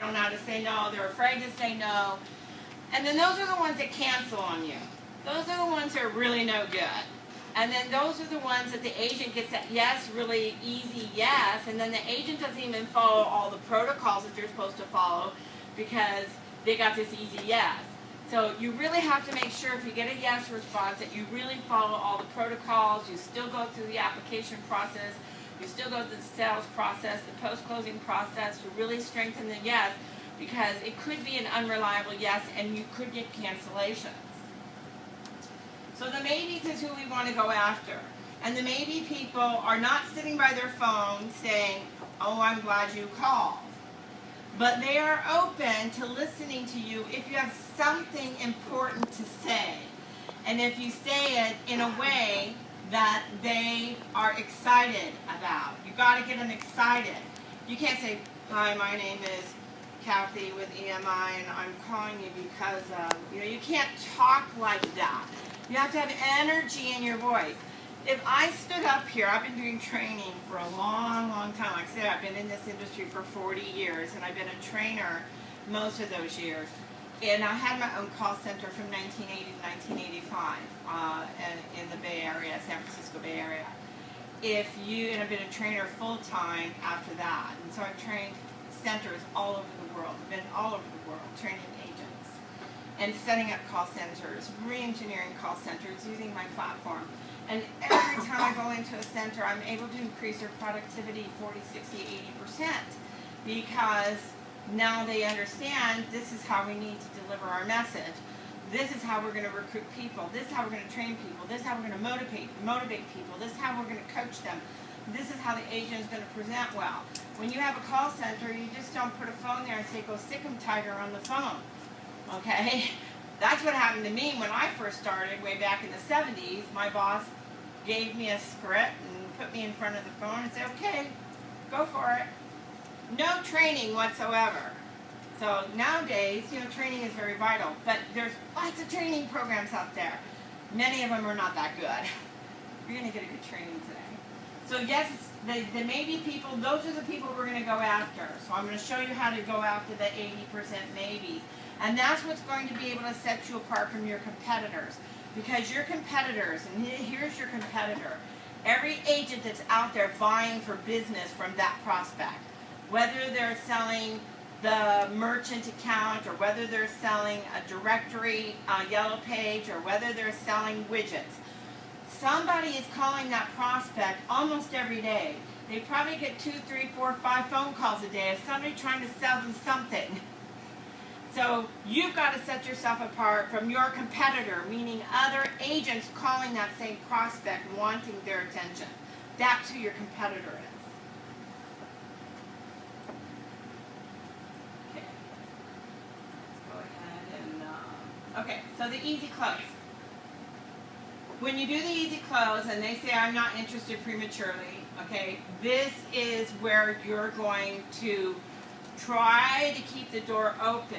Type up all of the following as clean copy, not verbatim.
don't know how to say no, they're afraid to say no. And then those are the ones that cancel on you. Those are the ones that are really no good. And then those are the ones that the agent gets that yes, really easy yes, and then the agent doesn't even follow all the protocols that they're supposed to follow because they got this easy yes. So you really have to make sure if you get a yes response that you really follow all the protocols, you still go through the application process, you still go through the sales process, the post-closing process to really strengthen the yes, because it could be an unreliable yes and you could get cancellations. So the maybes is who we want to go after. And the maybe people are not sitting by their phone saying, oh, I'm glad you called. But they are open to listening to you if you have something important to say. And if you say it in a way that they are excited about. You got to get them excited. You can't say, hi, my name is Kathy with EMI and I'm calling you because you can't talk like that. You have to have energy in your voice. If I stood up here, I've been doing training for a long, long time. Like I said, I've been in this industry for 40 years, and I've been a trainer most of those years. And I had my own call center from 1980 to 1985 in the Bay Area, San Francisco Bay Area. And I've been a trainer full-time after that. And so I've trained centers all over the world. I've been all over the world training agents and setting up call centers, re-engineering call centers using my platform. And every time I go into a center, I'm able to increase their productivity 40, 60, 80% because now they understand this is how we need to deliver our message. This is how we're going to recruit people. This is how we're going to train people. This is how we're going to motivate people. This is how we're going to coach them. This is how the agent is going to present well. When you have a call center, you just don't put a phone there and say, go sick 'em tiger on the phone. Okay? That's what happened to me when I first started way back in the 70s. My boss gave me a script and put me in front of the phone and said, okay, go for it. No training whatsoever. So nowadays, training is very vital, but there's lots of training programs out there. Many of them are not that good. You're going to get a good training today. So yes, the maybe people, those are the people we're going to go after. So I'm going to show you how to go after the 80% maybes. And that's what's going to be able to set you apart from your competitors. Because your competitors, and here's your competitor, every agent that's out there vying for business from that prospect, whether they're selling the merchant account or whether they're selling a directory yellow page or whether they're selling widgets, somebody is calling that prospect almost every day. They probably get 2, 3, 4, 5 phone calls a day of somebody trying to sell them something. So you've got to set yourself apart from your competitor, meaning other agents calling that same prospect, wanting their attention. That's who your competitor is. Okay. Let's go ahead and, okay, so the easy close. When you do the easy close and they say, I'm not interested prematurely, okay, this is where you're going to try to keep the door open.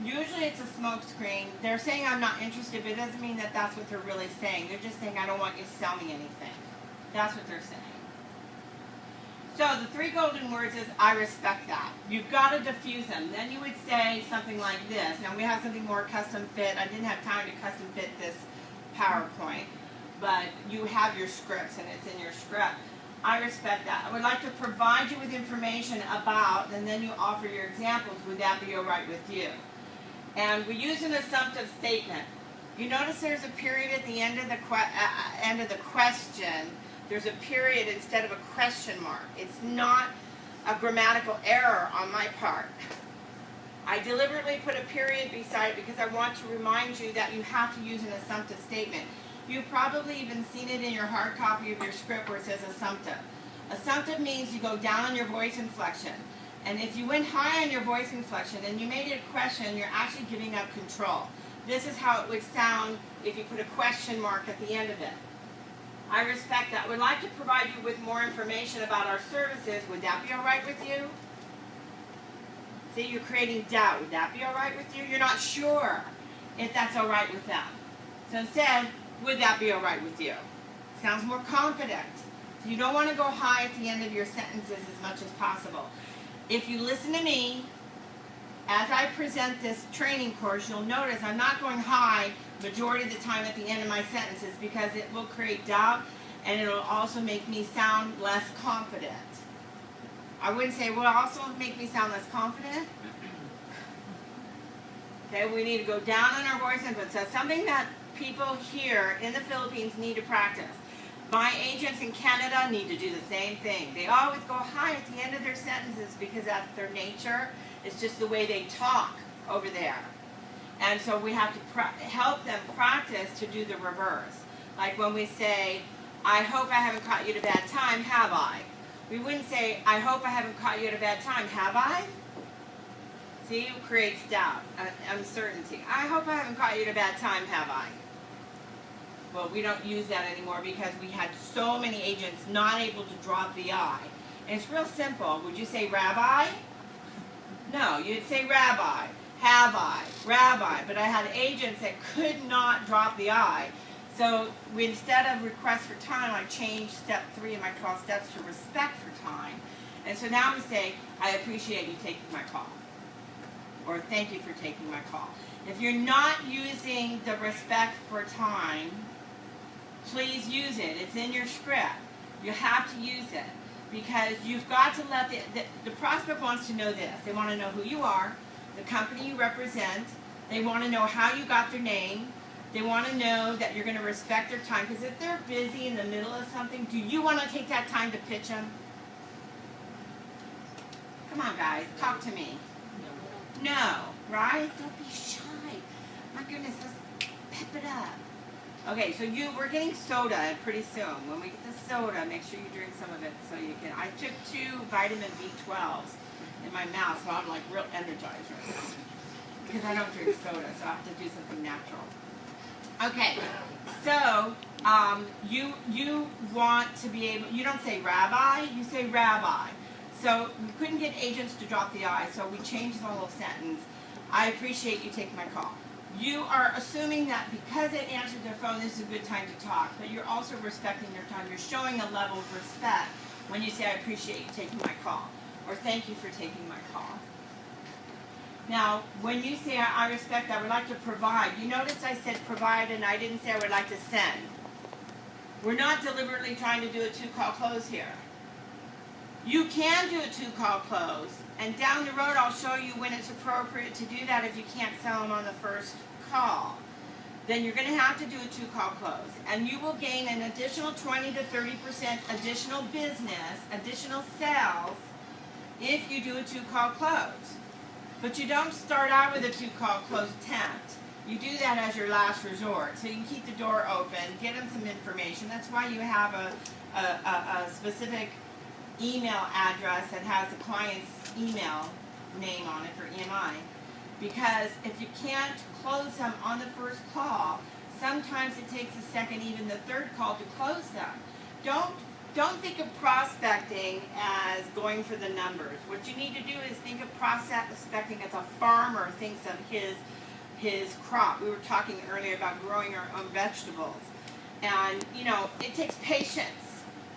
Usually it's a smoke screen. They're saying I'm not interested, but it doesn't mean that that's what they're really saying. They're just saying I don't want you to sell me anything. That's what they're saying. So the 3 golden words is I respect that. You've got to diffuse them. Then you would say something like this. Now we have something more custom fit. I didn't have time to custom fit this PowerPoint, but you have your scripts and it's in your script. I respect that. I would like to provide you with information about, and then you offer your examples. Would that be all right with you? And we use an assumptive statement. You notice there's a period at the end of the question. There's a period instead of a question mark. It's not a grammatical error on my part. I deliberately put a period beside it because I want to remind you that you have to use an assumptive statement. You've probably even seen it in your hard copy of your script where it says assumptive. Assumptive means you go down on your voice inflection. And if you went high on your voice inflection and you made it a question, you're actually giving up control. This is how it would sound if you put a question mark at the end of it. I respect that. I would like to provide you with more information about our services. Would that be all right with you? See, you're creating doubt. Would that be all right with you? You're not sure if that's all right with them. So instead, would that be all right with you? Sounds more confident. So you don't want to go high at the end of your sentences as much as possible. If you listen to me as I present this training course, you'll notice I'm not going high majority of the time at the end of my sentences because it will create doubt and it will also make me sound less confident. I wouldn't say it will also make me sound less confident. Okay, we need to go down on our voice input. So something that people here in the Philippines need to practice. My agents in Canada need to do the same thing. They always go high at the end of their sentences because that's their nature. It's just the way they talk over there. And so we have to help them practice to do the reverse. Like when we say, I hope I haven't caught you at a bad time, have I? We wouldn't say, I hope I haven't caught you at a bad time, have I? See, it creates doubt, uncertainty. I hope I haven't caught you at a bad time, have I? Well, we don't use that anymore because we had so many agents not able to drop the I. And it's real simple. Would you say rabbi? No, you'd say rabbi, have I, rabbi. But I had agents that could not drop the I. So instead of request for time, I changed step 3 in my 12 steps to respect for time. And so now we say, I appreciate you taking my call. Or thank you for taking my call. If you're not using the respect for time, please use it. It's in your script. You have to use it. Because you've got to let the prospect wants to know this. They want to know who you are, the company you represent. They want to know how you got their name. They want to know that you're going to respect their time. Because if they're busy in the middle of something, do you want to take that time to pitch them? Come on, guys. Talk to me. No, right? Don't be shy. My goodness, let's pep it up. Okay, so we're getting soda pretty soon. When we get the soda, make sure you drink some of it so you can. I took 2 vitamin B12s in my mouth, so I'm like real energized right now. Because I don't drink soda, so I have to do something natural. Okay, so you want to be able, you don't say rabbi, you say rabbi. So we couldn't get agents to drop the I, so we changed the whole sentence. I appreciate you taking my call. You are assuming that because they answered their phone, this is a good time to talk, but you're also respecting their time. You're showing a level of respect when you say, I appreciate you taking my call, or thank you for taking my call. Now, when you say, I respect, I would like to provide, you notice I said provide and I didn't say I would like to send. We're not deliberately trying to do a 2-call close here. You can do a 2-call close, and down the road I'll show you when it's appropriate to do that if you can't sell them on the first call. Then you're going to have to do a 2-call close, and you will gain an additional 20 to 30% additional business, additional sales, if you do a 2-call close. But you don't start out with a 2-call close attempt. You do that as your last resort, so you can keep the door open, get them some information. That's why you have a specific email address that has the client's email name on it for EMI. Because if you can't close them on the first call, sometimes it takes a second, even the 3rd call, to close them. Don't think of prospecting as going for the numbers. What you need to do is think of prospecting as a farmer thinks of his crop. We were talking earlier about growing our own vegetables. And, you know, it takes patience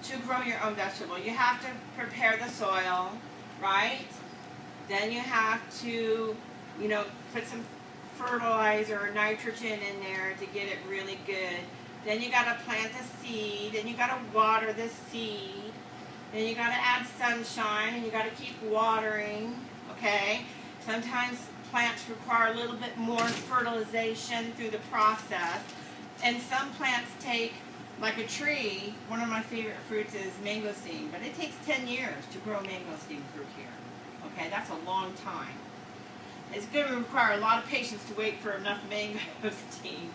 to grow your own vegetable. You have to prepare the soil, right? Then you have to, you know, put some fertilizer or nitrogen in there to get it really good. Then you got to plant the seed, and you got to water the seed. Then you got to add sunshine, and you got to keep watering, okay? Sometimes plants require a little bit more fertilization through the process. And some plants take, like a tree, one of my favorite fruits is mangosteen, but it takes 10 years to grow mangosteen fruit here. Okay, that's a long time. It's going to require a lot of patience to wait for enough mangosteens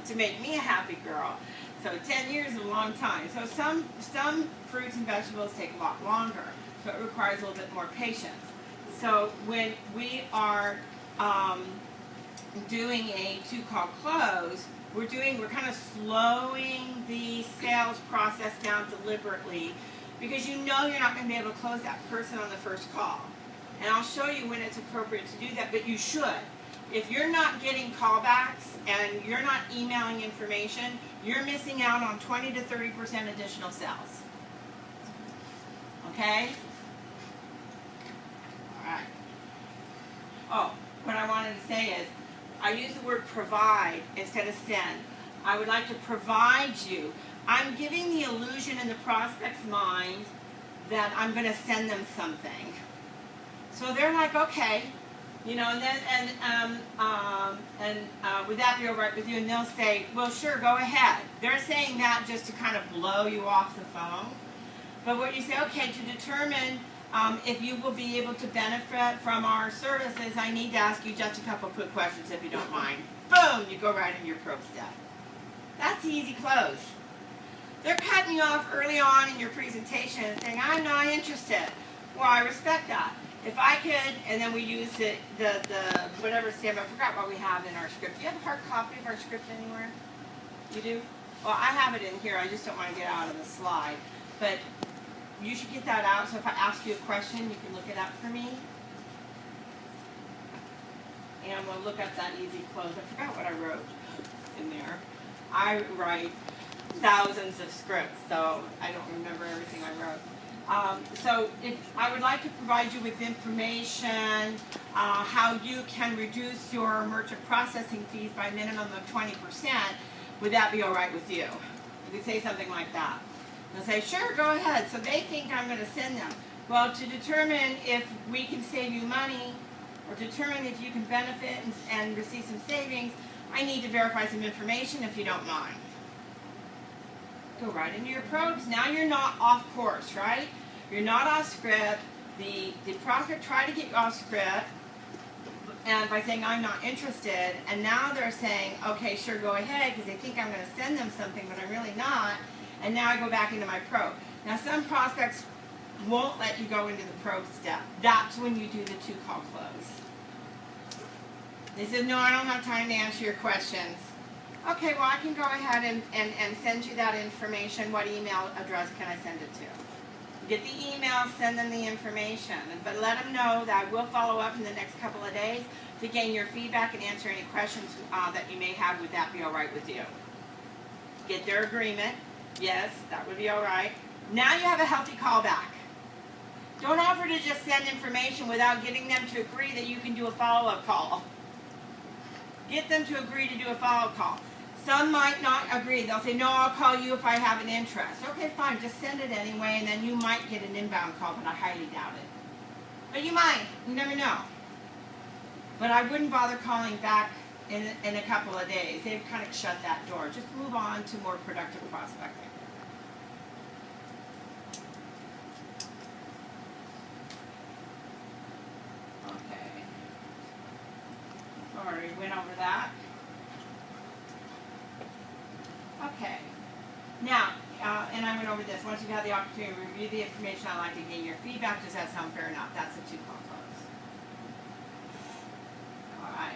to make me a happy girl. So 10 years is a long time. So some fruits and vegetables take a lot longer, so it requires a little bit more patience. So when we are doing a 2-call close, we're kind of slowing the sales process down deliberately, because you know you're not going to be able to close that person on the first call. And I'll show you when it's appropriate to do that, but you should. If you're not getting callbacks and you're not emailing information, you're missing out on 20 to 30% additional sales. Okay? All right. Oh, what I wanted to say is, I use the word provide instead of send. I would like to provide you. I'm giving the illusion in the prospect's mind that I'm going to send them something. So they're like, okay, you know, and then would that be all right with you? And they'll say, well, sure, go ahead. They're saying that just to kind of blow you off the phone. But what you say, okay, to determine if you will be able to benefit from our services, I need to ask you just a couple quick questions if you don't mind. Boom, you go right in your probe step. That's the easy close. They're cutting you off early on in your presentation and saying, I'm not interested. Well, I respect that. If I could, and then we use the whatever stamp, I forgot what we have in our script. Do you have a hard copy of our script anywhere? You do? Well, I have it in here. I just don't want to get out of the slide. But you should get that out, so if I ask you a question, you can look it up for me. And we'll look up that easy close. I forgot what I wrote in there. I write thousands of scripts, so I don't remember everything I wrote. So if I would like to provide you with information, how you can reduce your merchant processing fees by a minimum of 20%, would that be all right with you? You could say something like that. They'll say, sure, go ahead. So they think I'm going to send them. Well, to determine if we can save you money, or determine if you can benefit and receive some savings, I need to verify some information if you don't mind. Go right into your probes. Now you're not off course, right? You're not off script. The prospect tried to get you off script and by saying I'm not interested, and now they're saying, okay, sure, go ahead, because they think I'm going to send them something, but I'm really not, and now I go back into my probe. Now some prospects won't let you go into the probe step. That's when you do the two-call close. They said, no, I don't have time to answer your questions. Okay, well, I can go ahead and send you that information. What email address can I send it to? Get the email, send them the information, but let them know that I will follow up in the next couple of days to gain your feedback and answer any questions that you may have. Would that be all right with you? Get their agreement. Yes, that would be all right. Now you have a healthy callback. Don't offer to just send information without getting them to agree that you can do a follow-up call. Get them to agree to do a follow-up call. Some might not agree. They'll say, no, I'll call you if I have an interest. Okay, fine, just send it anyway, and then you might get an inbound call, but I highly doubt it. But you might. You never know. But I wouldn't bother calling back in a couple of days. They've kind of shut that door. Just move on to more productive prospecting. Okay. Already went over that. Okay. Now, and I went over this. Once you've had the opportunity to review the information, I'd like to gain your feedback. Does that sound fair enough? That's a two-call close. All right.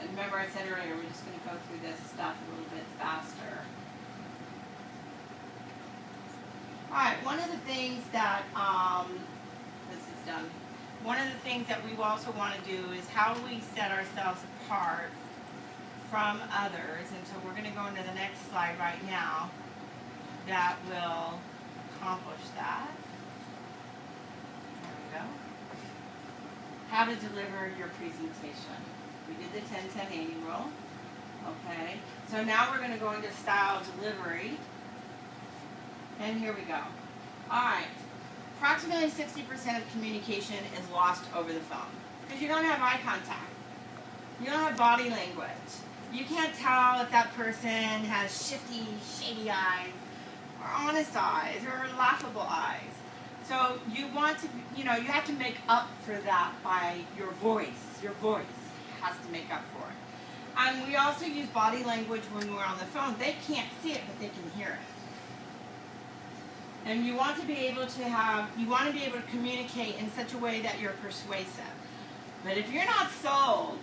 And remember I said earlier, we're just going to go through this stuff a little bit faster. All right. One of the things that, this is done. One of the things that we also want to do is how do we set ourselves apart from others, and so we're going to go into the next slide right now that will accomplish that. There we go. How to deliver your presentation. We did the 10-10-80 rule. Okay, so now we're going to go into style delivery, and here we go. All right. Approximately 60% of communication is lost over the phone because you don't have eye contact. You don't have body language. You can't tell if that person has shifty, shady eyes or honest eyes or laughable eyes. So you want to, you have to make up for that by your voice. Your voice has to make up for it. And we also use body language when we're on the phone. They can't see it, but they can hear it. And you want to be able to communicate in such a way that you're persuasive. But if you're not sold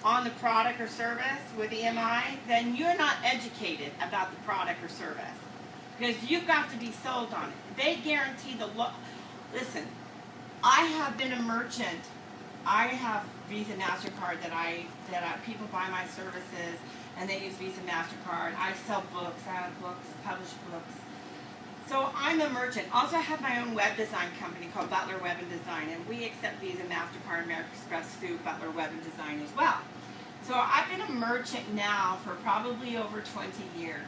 on the product or service with EMI, then you're not educated about the product or service. Because you've got to be sold on it. They guarantee the look. Listen, I have been a merchant. I have Visa MasterCard that people buy my services and they use Visa MasterCard. I sell books. I have books, published books. So I'm a merchant. Also, I have my own web design company called Butler Web and Design, and we accept Visa, MasterCard, American Express through Butler Web and Design as well. So I've been a merchant now for probably over 20 years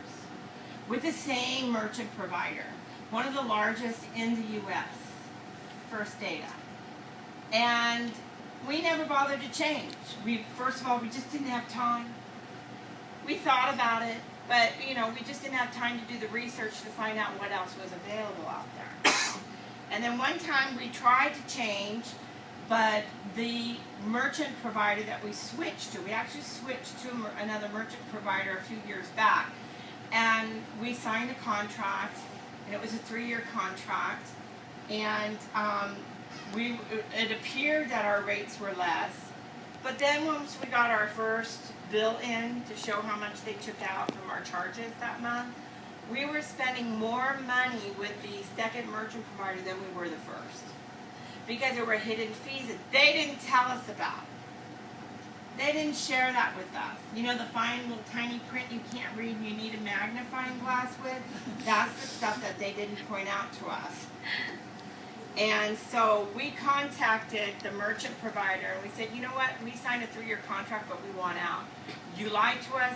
with the same merchant provider, one of the largest in the U.S., First Data. And we never bothered to change. First of all, we just didn't have time. We thought about it, but we just didn't have time to do the research to find out what else was available out there. And then one time we tried to change, but the merchant provider that we switched to, we actually switched to another merchant provider a few years back, and we signed a contract, and it was a 3-year contract, and it appeared that our rates were less, but then once we got our first bill in to show how much they took out from our charges that month, we were spending more money with the second merchant provider than we were the first, because there were hidden fees that they didn't tell us about. They didn't share that with us. The fine little tiny print you can't read and you need a magnifying glass with? That's the stuff that they didn't point out to us. And so we contacted the merchant provider and we said, you know what, we signed a 3-year contract, but we want out. You lied to us,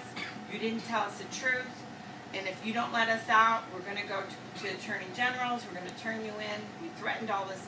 you didn't tell us the truth, and if you don't let us out, we're going to go to the Attorney General's, we're going to turn you in. We threatened all this stuff.